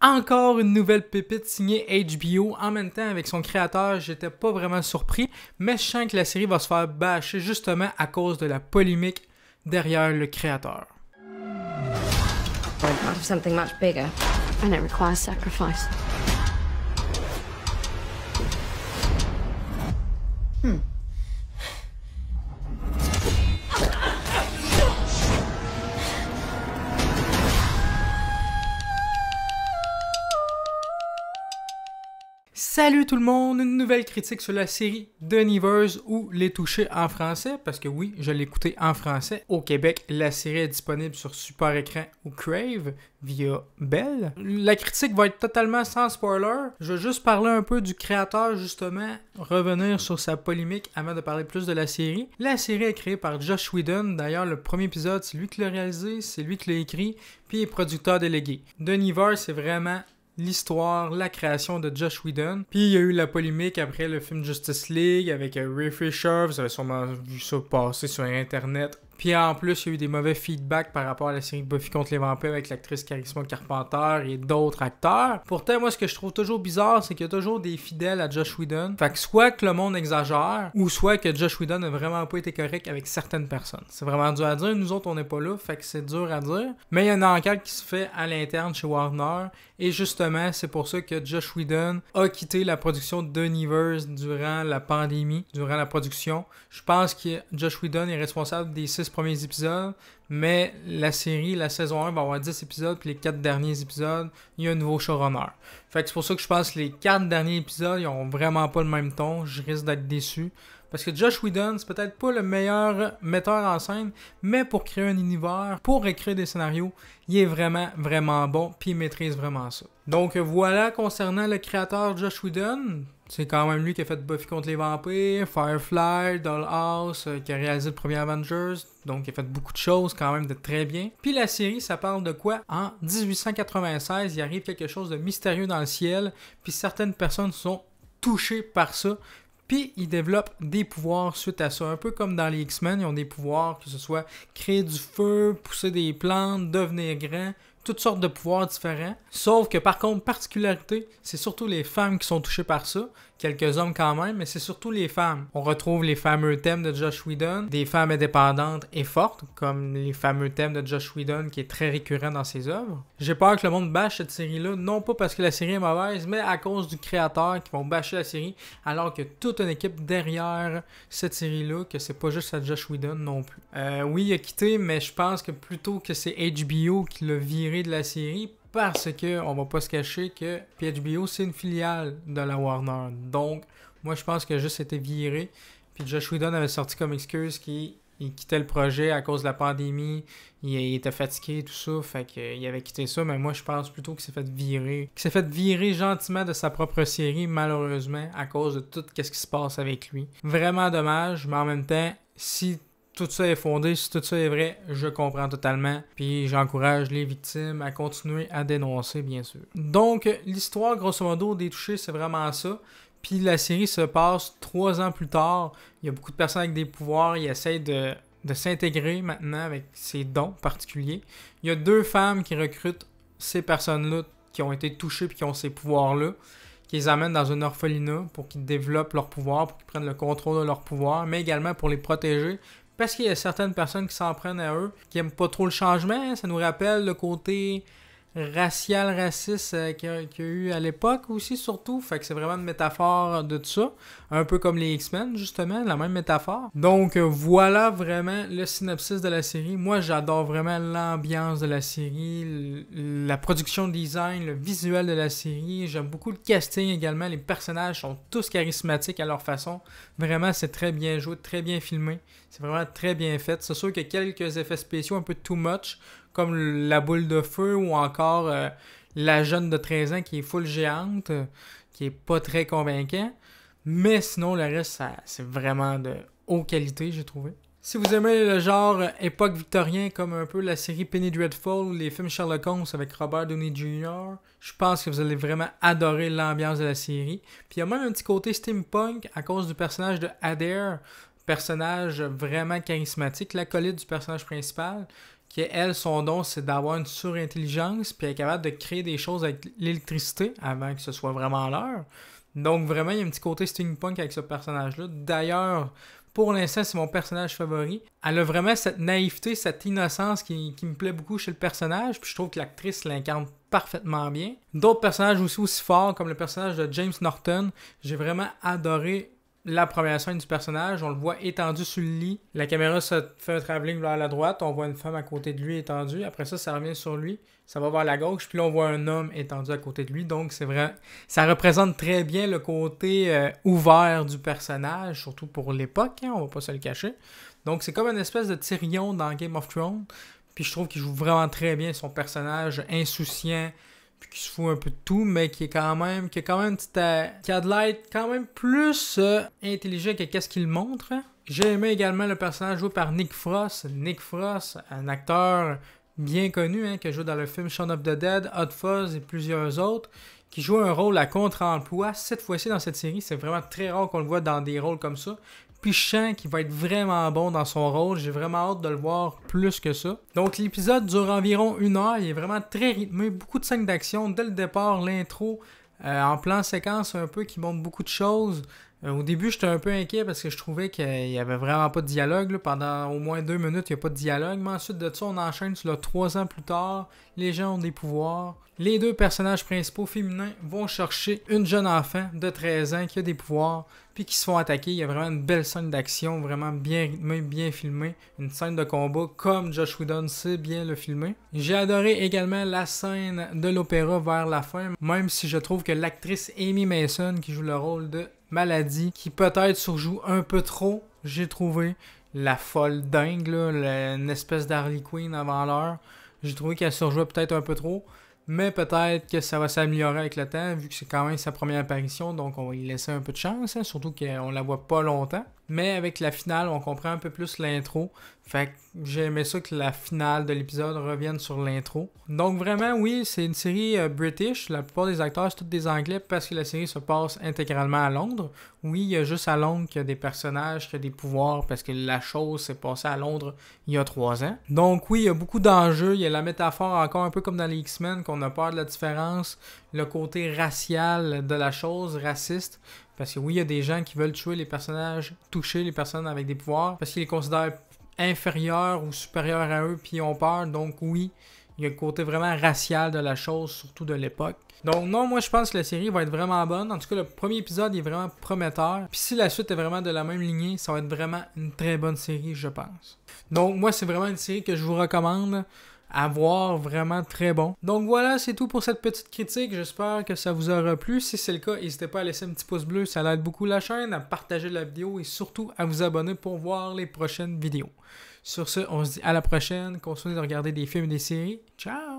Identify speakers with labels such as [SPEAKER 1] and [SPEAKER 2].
[SPEAKER 1] Encore une nouvelle pépite signée HBO. En même temps, avec son créateur, j'étais pas vraiment surpris, mais je sens que la série va se faire bâcher justement à cause de la polémique derrière le créateur.
[SPEAKER 2] Part of something much bigger, and it requires sacrifice.
[SPEAKER 1] Salut tout le monde, une nouvelle critique sur la série Duniverse ou Les Touchés en français, parce que oui, je l'ai écouté en français. Au Québec, la série est disponible sur Super Écran ou Crave via Bell. La critique va être totalement sans spoiler. Je vais juste parler un peu du créateur, justement, revenir sur sa polémique avant de parler plus de la série. La série est créée par Joss Whedon. D'ailleurs, le premier épisode, c'est lui qui l'a réalisé, c'est lui qui l'a écrit, puis il est producteur délégué. Duniverse, c'est vraiment l'histoire, la création de Joss Whedon. Puis il y a eu la polémique après le film Justice League avec Ray Fisher. Vous avez sûrement vu ça passer sur Internet. Puis en plus, il y a eu des mauvais feedbacks par rapport à la série Buffy contre les vampires avec l'actrice Charisma Carpenter et d'autres acteurs. Pourtant, moi, ce que je trouve toujours bizarre, c'est qu'il y a toujours des fidèles à Joss Whedon. Fait que soit que le monde exagère, ou soit que Joss Whedon n'a vraiment pas été correct avec certaines personnes. C'est vraiment dur à dire. Nous autres, on n'est pas là, fait que c'est dur à dire. Mais il y a une enquête qui se fait à l'interne chez Warner. Et justement, c'est pour ça que Joss Whedon a quitté la production de Duniverse durant la pandémie, durant la production. Je pense que Joss Whedon est responsable des 6 premiers épisodes, mais la série, la saison 1 va avoir 10 épisodes, puis les 4 derniers épisodes, il y a un nouveau showrunner. Fait que c'est pour ça que je pense que les 4 derniers épisodes, ils ont vraiment pas le même ton. Je risque d'être déçu. Parce que Joss Whedon, c'est peut-être pas le meilleur metteur en scène, mais pour créer un univers, pour écrire des scénarios, il est vraiment, vraiment bon, puis il maîtrise vraiment ça. Donc voilà, concernant le créateur Joss Whedon, c'est quand même lui qui a fait Buffy contre les vampires, Firefly, Dollhouse, qui a réalisé le premier Avengers, donc il a fait beaucoup de choses quand même de très bien. Puis la série, ça parle de quoi? En 1896, il arrive quelque chose de mystérieux dans le ciel, puis certaines personnes sont touchées par ça. Puis ils développent des pouvoirs suite à ça. Un peu comme dans les X-Men, ils ont des pouvoirs, que ce soit créer du feu, pousser des plantes, devenir grand, toutes sortes de pouvoirs différents. Sauf que par contre, particularité, c'est surtout les femmes qui sont touchées par ça. Quelques hommes quand même, mais c'est surtout les femmes. On retrouve les fameux thèmes de Joss Whedon, des femmes indépendantes et fortes, comme les fameux thèmes de Joss Whedon qui est très récurrent dans ses œuvres. J'ai peur que le monde bâche cette série-là, non pas parce que la série est mauvaise, mais à cause du créateur qui vont bâcher la série, alors que toute une équipe derrière cette série-là, que c'est pas juste à Joss Whedon non plus. Oui, il a quitté, mais je pense que plutôt que c'est HBO qui l'a viré de la série, parce que on va pas se cacher que HBO c'est une filiale de la Warner. Donc, moi je pense qu'il a juste été viré. Puis Joss Whedon avait sorti comme excuse qu'il quittait le projet à cause de la pandémie. Il était fatigué tout ça, fait qu'il avait quitté ça. Mais moi je pense plutôt qu'il s'est fait virer. Qu'il s'est fait virer gentiment de sa propre série, malheureusement, à cause de tout ce qui se passe avec lui. Vraiment dommage, mais en même temps, si tout ça est fondé, si tout ça est vrai, je comprends totalement. Puis j'encourage les victimes à continuer à dénoncer, bien sûr. Donc, l'histoire, grosso modo, des touchés, c'est vraiment ça. Puis la série se passe 3 ans plus tard. Il y a beaucoup de personnes avec des pouvoirs. Ils essayent de s'intégrer maintenant avec ces dons particuliers. Il y a 2 femmes qui recrutent ces personnes-là qui ont été touchées puis qui ont ces pouvoirs-là, qui les amènent dans un orphelinat pour qu'ils développent leurs pouvoirs, pour qu'ils prennent le contrôle de leurs pouvoirs, mais également pour les protéger. Parce qu'il y a certaines personnes qui s'en prennent à eux, qui aiment pas trop le changement. Ça nous rappelle le côté racial, raciste qu'il y a eu à l'époque aussi, surtout. Fait que c'est vraiment une métaphore de tout ça. Un peu comme les X-Men, justement, la même métaphore. Donc voilà vraiment le synopsis de la série. Moi, j'adore vraiment l'ambiance de la série, la production design, le visuel de la série. J'aime beaucoup le casting également. Les personnages sont tous charismatiques à leur façon. Vraiment, c'est très bien joué, très bien filmé. C'est vraiment très bien fait. C'est sûr qu'il y a quelques effets spéciaux un peu too much, comme la boule de feu ou encore la jeune de 13 ans qui est full géante, qui est pas très convaincant. Mais sinon, le reste, c'est vraiment de haute qualité, j'ai trouvé. Si vous aimez le genre époque victorien, comme un peu la série Penny Dreadful ou les films Sherlock Holmes avec Robert Downey Jr., je pense que vous allez vraiment adorer l'ambiance de la série. Puis il y a même un petit côté steampunk à cause du personnage de Adair, personnage vraiment charismatique, l'acolyte du personnage principal, qu'elle, son don, c'est d'avoir une surintelligence, puis elle est capable de créer des choses avec l'électricité avant que ce soit vraiment l'heure. Donc vraiment, il y a un petit côté steampunk avec ce personnage-là. D'ailleurs, pour l'instant, c'est mon personnage favori. Elle a vraiment cette naïveté, cette innocence qui me plaît beaucoup chez le personnage, puis je trouve que l'actrice l'incarne parfaitement bien. D'autres personnages aussi forts, comme le personnage de James Norton, j'ai vraiment adoré la première scène du personnage. On le voit étendu sur le lit. La caméra se fait un travelling vers la droite. On voit une femme à côté de lui étendue. Après ça, ça revient sur lui. Ça va vers la gauche. Puis là, on voit un homme étendu à côté de lui. Donc, c'est vrai. Ça représente très bien le côté ouvert du personnage, surtout pour l'époque. Hein, on va pas se le cacher. Donc, c'est comme une espèce de Tyrion dans Game of Thrones. Puis je trouve qu'il joue vraiment très bien son personnage insouciant, puis qui se fout un peu de tout, mais qui a quand même qui a de l'air quand même plus intelligent que qu'est-ce qu'il montre. Hein. J'ai aimé également le personnage joué par Nick Frost. Nick Frost, un acteur bien connu, hein, qui a joué dans le film Shaun of the Dead, Hot Fuzz et plusieurs autres, qui joue un rôle à contre-emploi. Cette fois-ci dans cette série, c'est vraiment très rare qu'on le voit dans des rôles comme ça. Puis je sens qu'il va être vraiment bon dans son rôle. J'ai vraiment hâte de le voir plus que ça. Donc l'épisode dure environ 1 heure. Il est vraiment très rythmé. Beaucoup de scènes d'action. Dès le départ, l'intro en plan séquence un peu qui montre beaucoup de choses. Au début, j'étais un peu inquiet parce que je trouvais qu'il n'y avait vraiment pas de dialogue. Là. Pendant au moins 2 minutes, il n'y a pas de dialogue. Mais ensuite de ça, on enchaîne sur 3 ans plus tard. Les gens ont des pouvoirs. Les 2 personnages principaux féminins vont chercher une jeune enfant de 13 ans qui a des pouvoirs, puis qui se font attaquer. Il y a vraiment une belle scène d'action, vraiment bien rythmée, bien filmée. Une scène de combat comme Joss Whedon sait bien le filmer. J'ai adoré également la scène de l'opéra vers la fin, même si je trouve que l'actrice Amy Mason, qui joue le rôle de Maladie, qui peut-être surjoue un peu trop, j'ai trouvé la folle dingue, là, une espèce d'Harley Quinn avant l'heure. J'ai trouvé qu'elle surjouait peut-être un peu trop. Mais peut-être que ça va s'améliorer avec le temps, vu que c'est quand même sa première apparition, donc on va lui laisser un peu de chance, hein, surtout qu'on la voit pas longtemps. Mais avec la finale, on comprend un peu plus l'intro. Fait que j'ai aimé ça que la finale de l'épisode revienne sur l'intro. Donc vraiment, oui, c'est une série british. La plupart des acteurs, c'est tous des Anglais parce que la série se passe intégralement à Londres. Oui, il y a juste à Londres qu'il y a des personnages, qu'il y a des pouvoirs, parce que la chose s'est passée à Londres il y a 3 ans. Donc oui, il y a beaucoup d'enjeux. Il y a la métaphore encore un peu comme dans les X-Men, qu'on a peur de la différence. Le côté racial de la chose, raciste. Parce que oui, il y a des gens qui veulent tuer les personnages, toucher les personnes avec des pouvoirs, parce qu'ils les considèrent inférieurs ou supérieurs à eux, puis ils ont peur. Donc oui, il y a le côté vraiment racial de la chose, surtout de l'époque. Donc non, moi je pense que la série va être vraiment bonne. En tout cas, le premier épisode est vraiment prometteur. Puis si la suite est vraiment de la même lignée, ça va être vraiment une très bonne série, je pense. Donc moi, c'est vraiment une série que je vous recommande. À voir, vraiment très bon. Donc voilà, c'est tout pour cette petite critique. J'espère que ça vous aura plu. Si c'est le cas, n'hésitez pas à laisser un petit pouce bleu, ça aide beaucoup la chaîne, à partager la vidéo et surtout à vous abonner pour voir les prochaines vidéos. Sur ce, on se dit à la prochaine. Continuez de regarder des films et des séries. Ciao!